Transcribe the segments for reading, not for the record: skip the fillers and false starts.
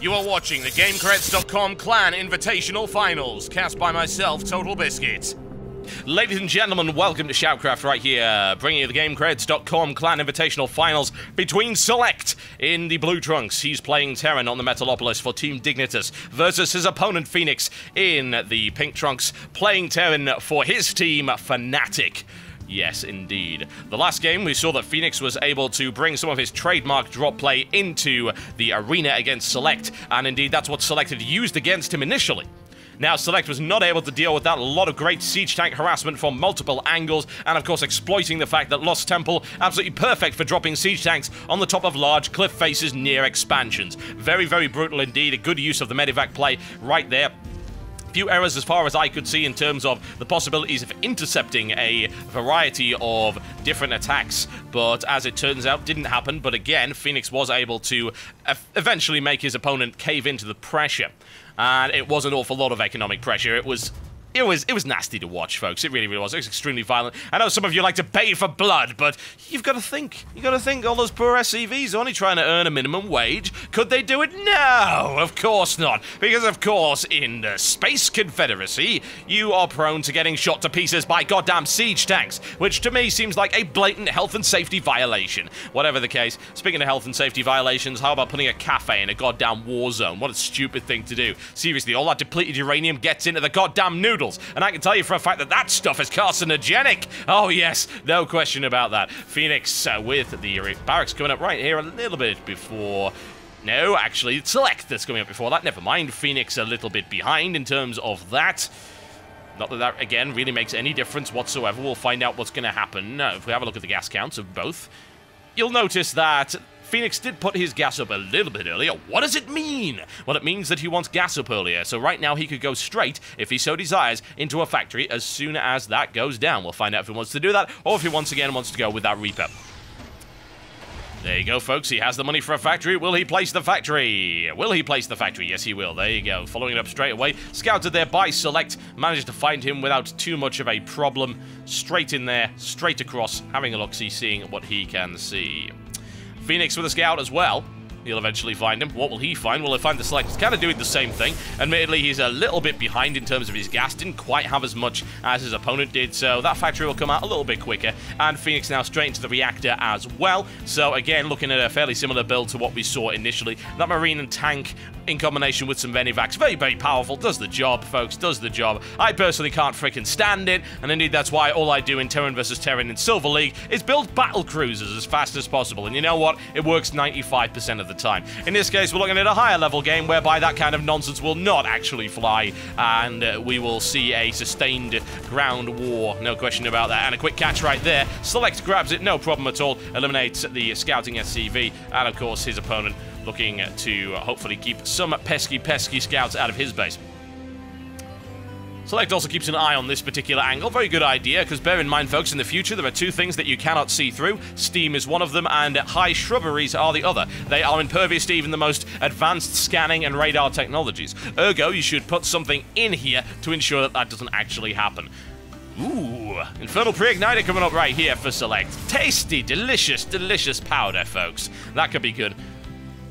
You are watching the GameCreds.com Clan Invitational Finals, cast by myself, Totalbiscuit. Ladies and gentlemen, welcome to SHOUTcraft right here, bringing you the GameCreds.com Clan Invitational Finals between Select in the blue trunks. He's playing Terran on the Metalopolis for Team Dignitas versus his opponent Fenix in the pink trunks, playing Terran for his team Fnatic. Yes, indeed. The last game, we saw that Fenix was able to bring some of his trademark drop play into the arena against Select, and indeed that's what Select had used against him initially. Now, Select was not able to deal with that. A lot of great siege tank harassment from multiple angles, and of course exploiting the fact that Lost Temple, absolutely perfect for dropping siege tanks on the top of large cliff faces near expansions. Very, very brutal indeed. A good use of the Medivac play right there. Few errors as far as I could see in terms of the possibilities of intercepting a variety of different attacks, but as it turns out, didn't happen. But again, Fenix was able to eventually make his opponent cave into the pressure, and it was an awful lot of economic pressure. It was nasty to watch, folks. It really, really was. It was extremely violent. I know some of you like to pay for blood, but you've got to think. You've got to think all those poor SCVs are only trying to earn a minimum wage. Could they do it? No, of course not. Because, of course, in the Space Confederacy, you are prone to getting shot to pieces by goddamn siege tanks, which to me seems like a blatant health and safety violation. Whatever the case, speaking of health and safety violations, how about putting a cafe in a goddamn war zone? What a stupid thing to do. Seriously, all that depleted uranium gets into the goddamn noodles. And I can tell you for a fact that that stuff is carcinogenic. Oh yes, no question about that. Fenix with the barracks coming up right here a little bit before... No, actually, it's Select that's coming up before that. Never mind, Fenix a little bit behind in terms of that. Not that that, again, really makes any difference whatsoever. We'll find out what's going to happen if we have a look at the gas counts of both. You'll notice that Fenix did put his gas up a little bit earlier. What does it mean? Well, it means that he wants gas up earlier. So right now he could go straight, if he so desires, into a factory as soon as that goes down. We'll find out if he wants to do that, or if he once again wants to go with that Reaper. There you go, folks. He has the money for a factory. Will he place the factory? Will he place the factory? Yes, he will. There you go. Following it up straight away. Scouted there by Select. Managed to find him without too much of a problem. Straight in there. Straight across. Having a look-see, seeing what he can see. Fenix with a scout as well. He'll eventually find him. What will he find? Well, he'll find the Select. He's kind of doing the same thing. Admittedly, he's a little bit behind in terms of his gas. Didn't quite have as much as his opponent did, so that factory will come out a little bit quicker. And Fenix now straight into the reactor as well. So, again, looking at a fairly similar build to what we saw initially. That Marine and Tank in combination with some Venivacs. Very, very powerful. Does the job, folks. Does the job. I personally can't freaking stand it. And indeed, that's why all I do in Terran vs. Terran in Silver League is build battle cruisers as fast as possible. And you know what? It works 95% of the time. In this case, we're looking at a higher level game whereby that kind of nonsense will not actually fly, and we will see a sustained ground war, no question about that. And a quick catch right there. Select grabs it, no problem at all, eliminates the scouting SCV, and of course his opponent looking to hopefully keep some pesky scouts out of his base. Select also keeps an eye on this particular angle. Very good idea, because bear in mind, folks, in the future, there are two things that you cannot see through. Steam is one of them, and high shrubberies are the other. They are impervious to even the most advanced scanning and radar technologies. Ergo, you should put something in here to ensure that that doesn't actually happen. Ooh, Infernal Pre-Igniter coming up right here for Select. Tasty, delicious, delicious powder, folks. That could be good.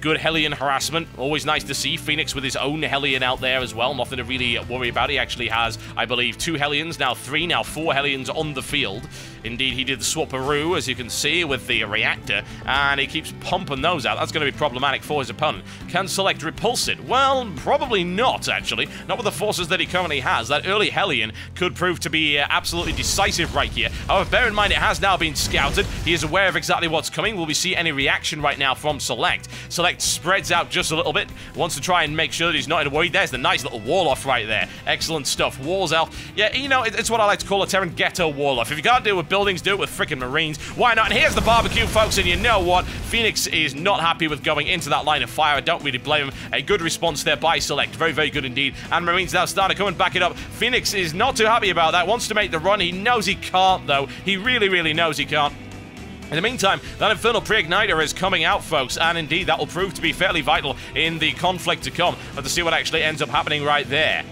Good Hellion harassment. Always nice to see Fenix with his own Hellion out there as well. Nothing to really worry about. He actually has, I believe, 2 Hellions, now 3, now 4 Hellions on the field. Indeed, he did the swapperoo, as you can see, with the reactor, and he keeps pumping those out. That's going to be problematic for his opponent. Can Select repulse it? Well, probably not, actually. Not with the forces that he currently has. That early Hellion could prove to be absolutely decisive right here. However, bear in mind, it has now been scouted. He is aware of exactly what's coming. Will we see any reaction right now from Select? Select spreads out just a little bit. Wants to try and make sure that he's not in a worry. There's the nice little wall-off right there. Excellent stuff. Walls out. Yeah, you know, it's what I like to call a Terran ghetto wall-off. If you can't deal with buildings, do it with freaking Marines. Why not? And here's the barbecue, folks, and you know what? Fenix is not happy with going into that line of fire. I don't really blame him. A good response there by Select. Very, very good indeed. And Marines now starting to come and back it up. Fenix is not too happy about that. Wants to make the run. He knows he can't, though. He really, really knows he can't. In the meantime, that Infernal Pre-Igniter is coming out, folks, and indeed that will prove to be fairly vital in the conflict to come. But to see what actually ends up happening right there.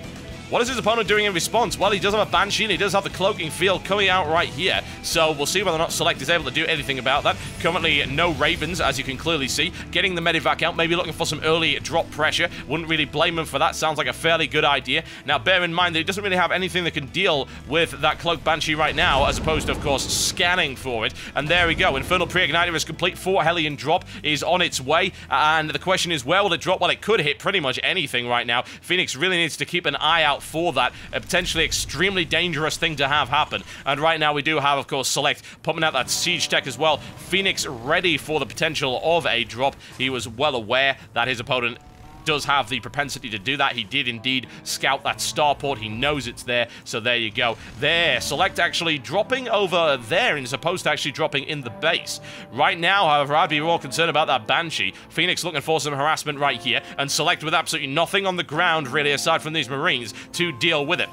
What is his opponent doing in response? Well, he does have a Banshee, and he does have the cloaking field coming out right here. So we'll see whether or not Select is able to do anything about that. Currently, no Ravens, as you can clearly see. Getting the Medivac out, maybe looking for some early drop pressure. Wouldn't really blame him for that. Sounds like a fairly good idea. Now, bear in mind that he doesn't really have anything that can deal with that cloak Banshee right now, as opposed to, of course, scanning for it. And there we go. Infernal Pre-Igniter is complete. 4 Hellion drop is on its way. And the question is, where will it drop? Well, it could hit pretty much anything right now. Fenix really needs to keep an eye out for that. A potentially extremely dangerous thing to have happen. And right now we do have, of course, Select pumping out that siege tech as well. Fenix ready for the potential of a drop. He was well aware that his opponent does have the propensity to do that. He did indeed scout that starport. He knows it's there, so there you go. There, Select actually dropping over there and supposed to actually dropping in the base. Right now, however, I'd be more concerned about that Banshee. Fenix looking for some harassment right here, and Select with absolutely nothing on the ground, really, aside from these Marines, to deal with it.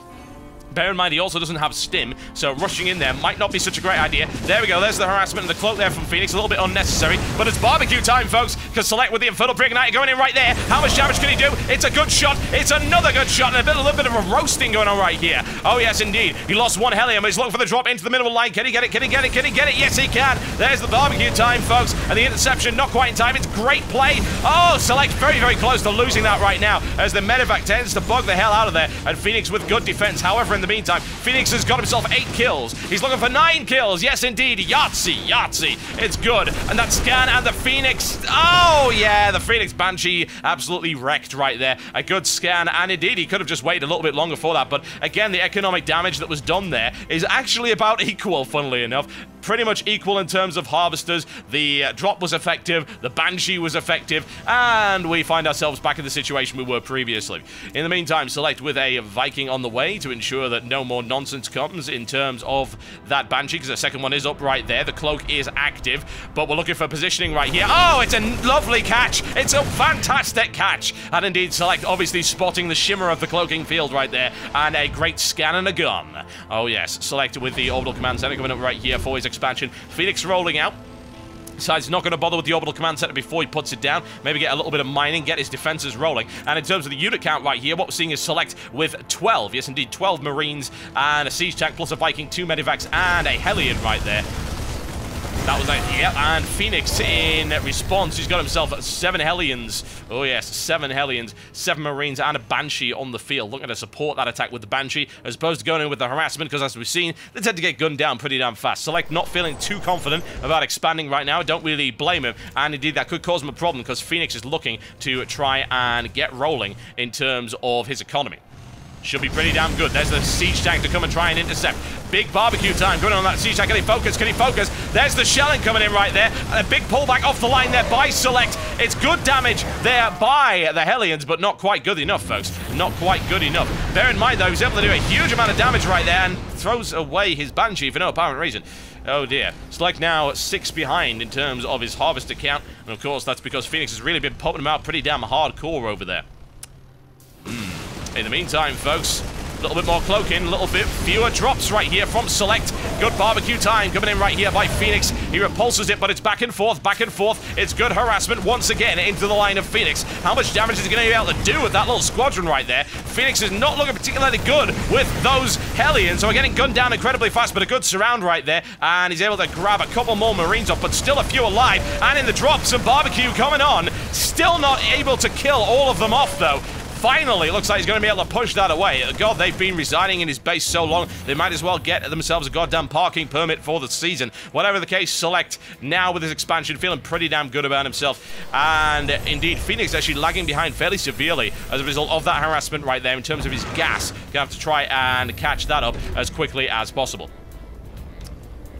Bear in mind, he also doesn't have stim, so rushing in there might not be such a great idea. There we go, there's the harassment and the cloak there from Fenix, a little bit unnecessary, but it's barbecue time, folks, because Select with the Infernal Pre-Igniter going in right there. How much damage can he do? It's a good shot, it's another good shot, and a little bit of a roasting going on right here. Oh, yes, indeed. He lost one Hellion, but he's looking for the drop into the middle line. Can he get it? Can he get it? Can he get it? Yes, he can. There's the barbecue time, folks, and the interception not quite in time. It's great play. Oh, Select very, very close to losing that right now, as the Medivac tends to bug the hell out of there, and Fenix with good defense. However, in the meantime, Fenix has got himself 8 kills. He's looking for 9 kills. Yes, indeed. Yahtzee, Yahtzee. It's good. And that scan and the Fenix. Oh, yeah. The Fenix Banshee absolutely wrecked right there. A good scan. And indeed, he could have just waited a little bit longer for that. But again, the economic damage that was done there is actually about equal, funnily enough. Pretty much equal in terms of harvesters. The drop was effective. The Banshee was effective. And we find ourselves back in the situation we were previously. In the meantime, Select with a Viking on the way to ensure that no more nonsense comes in terms of that Banshee, because the second one is up right there. The cloak is active, but we're looking for positioning right here. Oh, it's a lovely catch. It's a fantastic catch. And indeed, Select obviously spotting the shimmer of the cloaking field right there, and a great scan and a gun. Oh, yes. Select with the Orbital Command Center coming up right here for his expansion. Fenix rolling out. Decides he's not going to bother with the Orbital Command Center before he puts it down. Maybe get a little bit of mining, get his defenses rolling. And in terms of the unit count right here, what we're seeing is Select with 12. Yes, indeed, 12 Marines and a Siege Tank plus a Viking, 2 Medivacs, and a Hellion right there. That was it, yep, and Fenix in response, he's got himself 7 Hellions. Oh yes, 7 Hellions, 7 Marines, and a Banshee on the field. Looking to support that attack with the Banshee, as opposed to going in with the harassment, because as we've seen, they tend to get gunned down pretty damn fast. Select not feeling too confident about expanding right now. Don't really blame him, and indeed that could cause him a problem, because Fenix is looking to try and get rolling in terms of his economy. Should be pretty damn good. There's the Siege Tank to come and try and intercept. Big barbecue time going on that Siege Tank. Can he focus? Can he focus? There's the shelling coming in right there. A big pullback off the line there by Select. It's good damage there by the Hellions, but not quite good enough, folks. Not quite good enough. Bear in mind, though, he's able to do a huge amount of damage right there and throws away his Banshee for no apparent reason. Oh dear. Select now 6 behind in terms of his harvester count. And of course, that's because Fenix has really been popping him out pretty damn hardcore over there. In the meantime, folks, a little bit more cloaking, a little bit fewer drops right here from Select. Good barbecue time coming in right here by Fenix. He repulses it, but it's back and forth, back and forth. It's good harassment once again into the line of Fenix. How much damage is he going to be able to do with that little squadron right there? Fenix is not looking particularly good with those Hellions, so we're getting gunned down incredibly fast, but a good surround right there, and he's able to grab a couple more Marines up, but still a few alive, and in the drop, some barbecue coming on. Still not able to kill all of them off, though. Finally, looks like he's going to be able to push that away. God, they've been residing in his base so long, they might as well get themselves a goddamn parking permit for the season. Whatever the case, Select, now with his expansion, feeling pretty damn good about himself. And indeed, Fenix actually lagging behind fairly severely as a result of that harassment right there in terms of his gas. Gonna have to try and catch that up as quickly as possible.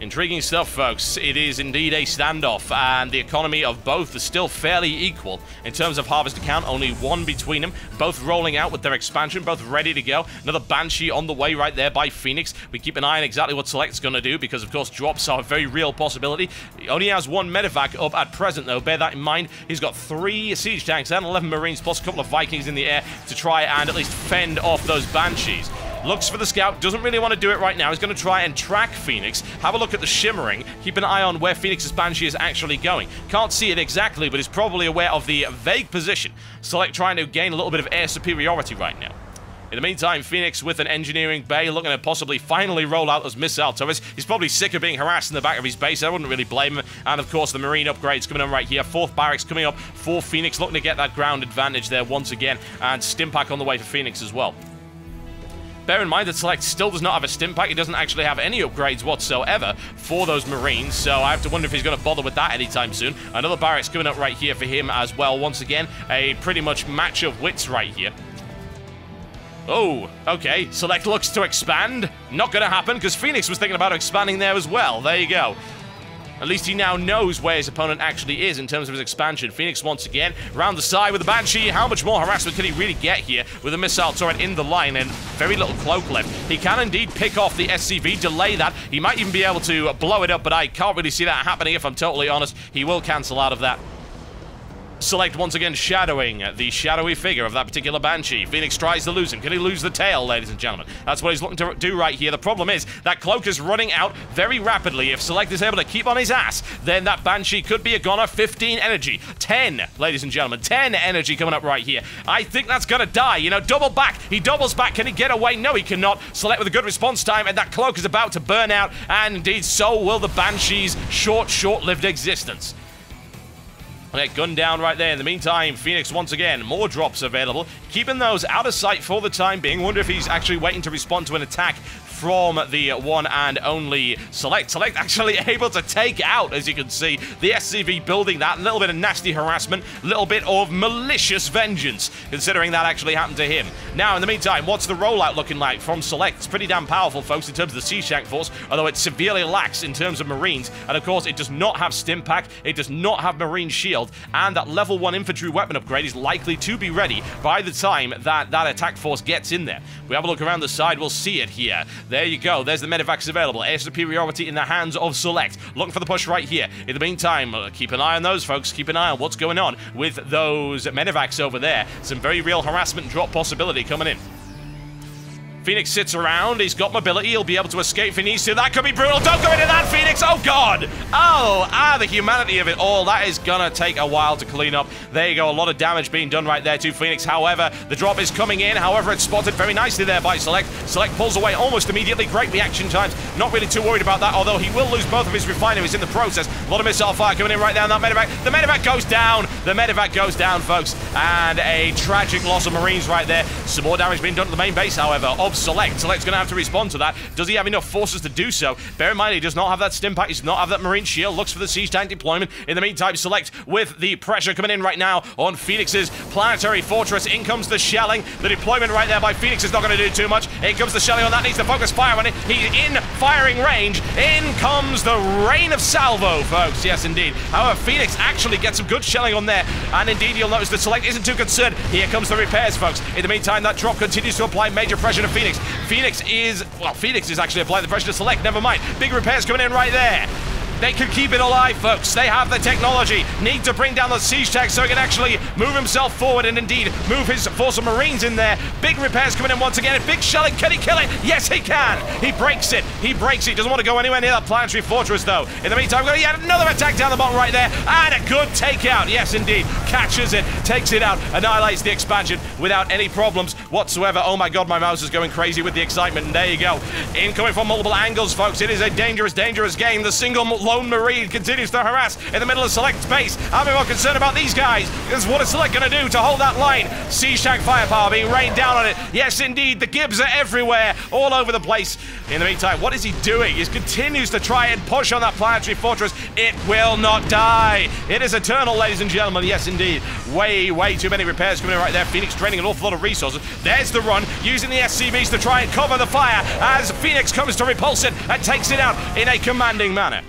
Intriguing stuff, folks. It is indeed a standoff, and the economy of both is still fairly equal. In terms of harvester count, only 1 between them. Both rolling out with their expansion, both ready to go. Another Banshee on the way right there by Fenix. We keep an eye on exactly what Select's going to do, because, of course, drops are a very real possibility. He only has 1 Medivac up at present, though. Bear that in mind. He's got 3 Siege Tanks and 11 Marines, plus a couple of Vikings in the air to try and at least fend off those Banshees. Looks for the scout, doesn't really want to do it right now. He's going to try and track Fenix, have a look at the shimmering, keep an eye on where Fenix's Banshee is actually going. Can't see it exactly, but is probably aware of the vague position. Select trying to gain a little bit of air superiority right now. In the meantime, Fenix with an engineering bay looking to possibly finally roll out those missile turrets. He's probably sick of being harassed in the back of his base. I wouldn't really blame him. And of course, the marine upgrades coming on right here. 4th barracks coming up for Fenix, looking to get that ground advantage there once again. And Stimpack on the way for Fenix as well. Bear in mind that Select still does not have a Stimpack. He doesn't actually have any upgrades whatsoever for those Marines, so I have to wonder if he's going to bother with that anytime soon. Another barracks coming up right here for him as well. Once again, a pretty much match of wits right here. Oh, okay. Select looks to expand. Not going to happen, because Fenix was thinking about expanding there as well. There you go. At least he now knows where his opponent actually is in terms of his expansion. Fenix once again, round the side with the Banshee. How much more harassment can he really get here with a missile turret in the line and very little cloak left? He can indeed pick off the SCV, delay that. He might even be able to blow it up, but I can't really see that happening if I'm totally honest. He will cancel out of that. Select once again shadowing the shadowy figure of that particular Banshee. Fenix tries to lose him. Can he lose the tail, ladies and gentlemen? That's what he's looking to do right here. The problem is that cloak is running out very rapidly. If Select is able to keep on his ass, then that Banshee could be a goner. 15 energy. 10, ladies and gentlemen. 10 energy coming up right here. I think that's going to die. You know, double back. He doubles back. Can he get away? No, he cannot. Select with a good response time, and that cloak is about to burn out, and indeed so will the Banshee's short-lived existence. Okay, gun down right there. In the meantime, Fenix once again, more drops available. Keeping those out of sight for the time being. Wonder if he's actually waiting to respond to an attack from the one and only Select. Select actually able to take out, as you can see, the SCV building that. A little bit of nasty harassment, a little bit of malicious vengeance, considering that actually happened to him. Now, in the meantime, what's the rollout looking like from Select? It's pretty damn powerful, folks, in terms of the siege tank force, although it severely lacks in terms of Marines. And of course, it does not have Stimpack, it does not have Marine Shield, and that level 1 infantry weapon upgrade is likely to be ready by the time that that attack force gets in there. We have a look around the side, we'll see it here. There you go. There's the medevacs available. Air superiority in the hands of Select. Looking for the push right here. In the meantime, keep an eye on those, folks. Keep an eye on what's going on with those medevacs over there. Some very real harassment drop possibility coming in. Fenix sits around. He's got mobility. He'll be able to escape if he needs to. That could be brutal. Don't go into that, Fenix. Oh, God. Oh, the humanity of it all. That is going to take a while to clean up. There you go. A lot of damage being done right there to Fenix. However, the drop is coming in. However, it's spotted very nicely there by Select. Select pulls away almost immediately. Great reaction times. Not really too worried about that, although he will lose both of his refineries in the process. A lot of missile fire coming in right now on that medevac. The medevac goes down. The medevac goes down, folks. And a tragic loss of Marines right there. Some more damage being done to the main base, however, of Select. Select's going to have to respond to that. Does he have enough forces to do so? Bear in mind, he does not have that Stimpack. He does not have that Marine Shield. Looks for the siege tank deployment. In the meantime, Select with the pressure coming in right now on Fenix's planetary fortress. In comes the shelling. The deployment right there by Fenix is not going to do too much. In comes the shelling on that. Needs to focus fire on it. He's in firing range. In comes the rain of salvo, folks. Yes, indeed. However, Fenix actually gets some good shelling on there. And indeed, you'll notice that Select isn't too concerned. Here comes the repairs, folks. In the meantime, that drop continues to apply major pressure to Fenix. Fenix is actually applying the pressure to Select. Never mind. Big repairs coming in right there. They can keep it alive, folks. They have the technology. Need to bring down the siege tank so he can actually move himself forward and indeed move his force of Marines in there. Big repairs coming in once again. A big shelling. Can he kill it? Yes, he can. He breaks it. He breaks it. Doesn't want to go anywhere near that planetary fortress, though. In the meantime, we've got yet another attack down the bottom right there. And a good takeout. Yes, indeed. Catches it. Takes it out. Annihilates the expansion without any problems whatsoever. Oh, my God. My mouse is going crazy with the excitement. And there you go. Incoming from multiple angles, folks. It is a dangerous, dangerous game. The single lone Marine continues to harass in the middle of Select's base. I'm more concerned about these guys. Because what is Select going to do to hold that line? Siege tank firepower being rained down on it. Yes, indeed. The Gibbs are everywhere, all over the place. In the meantime, what is he doing? He continues to try and push on that planetary fortress. It will not die. It is eternal, ladies and gentlemen. Yes, indeed. Way, way too many repairs coming in right there. Fenix draining an awful lot of resources. There's the run, using the SCVs to try and cover the fire as Fenix comes to repulse it and takes it out in a commanding manner.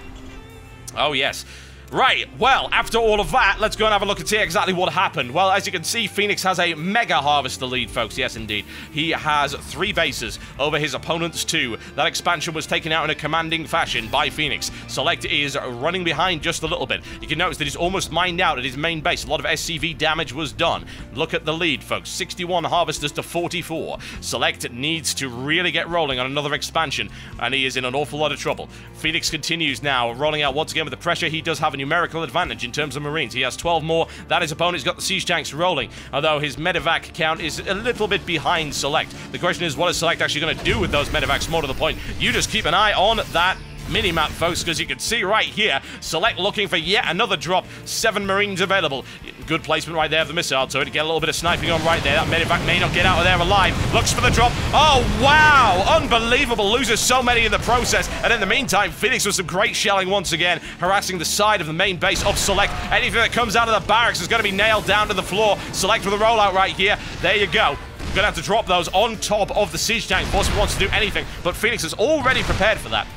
Oh, yes. Right, well, after all of that, let's go and have a look and see exactly what happened. Well, as you can see, Fenix has a mega harvester lead, folks. Yes, indeed. He has 3 bases over his opponent's 2. That expansion was taken out in a commanding fashion by Fenix. Select is running behind just a little bit. You can notice that he's almost mined out at his main base. A lot of SCV damage was done. Look at the lead, folks. 61 harvesters to 44. Select needs to really get rolling on another expansion, and he is in an awful lot of trouble. Fenix continues now, rolling out once again with the pressure he does have numerical advantage in terms of Marines. He has 12 more. That his opponent's got the siege tanks rolling, although his medevac count is a little bit behind Select. The question is, what is Select actually going to do with those medevacs? More to the point, you just keep an eye on that mini-map, folks, because you can see right here, Select looking for yet another drop. 7 Marines available. Good placement right there of the missile, so to get a little bit of sniping on right there. That medevac may not get out of there alive. Looks for the drop. Oh, wow! Unbelievable. Loses so many in the process. And in the meantime, Fenix with some great shelling once again, harassing the side of the main base of Select. Anything that comes out of the barracks is going to be nailed down to the floor. Select with a rollout right here. There you go. Gonna have to drop those on top of the siege tank. Force wants to do anything, but Fenix is already prepared for that.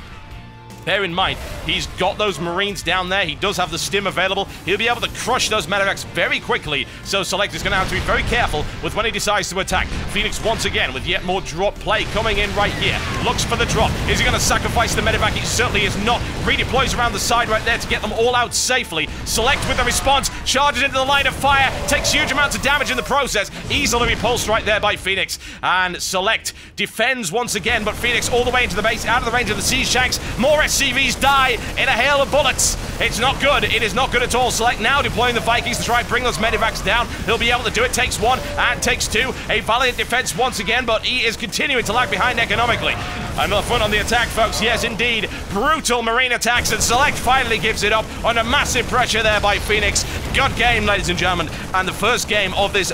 Bear in mind, he's got those Marines down there. He does have the stim available. He'll be able to crush those medevacs very quickly. So Select is going to have to be very careful with when he decides to attack. Fenix once again with yet more drop play coming in right here. Looks for the drop. Is he going to sacrifice the medevac? He certainly is not. Redeploys around the side right there to get them all out safely. Select with the response. Charges into the line of fire. Takes huge amounts of damage in the process. Easily repulsed right there by Fenix. And Select defends once again, but Fenix all the way into the base, out of the range of the siege tanks. More SCVs die in a hail of bullets. It's not good. It is not good at all. Select now deploying the Vikings to try and bring those medevacs down. He'll be able to do it. Takes 1 and takes 2. A valiant defense once again, but he is continuing to lag behind economically. Another front on the attack, folks. Yes, indeed. Brutal Marine attacks, and Select finally gives it up under massive pressure there by Fenix. Good game, ladies and gentlemen. And the first game of this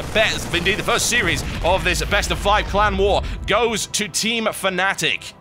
indeed the first series of this best of 5 clan war goes to Team Fnatic.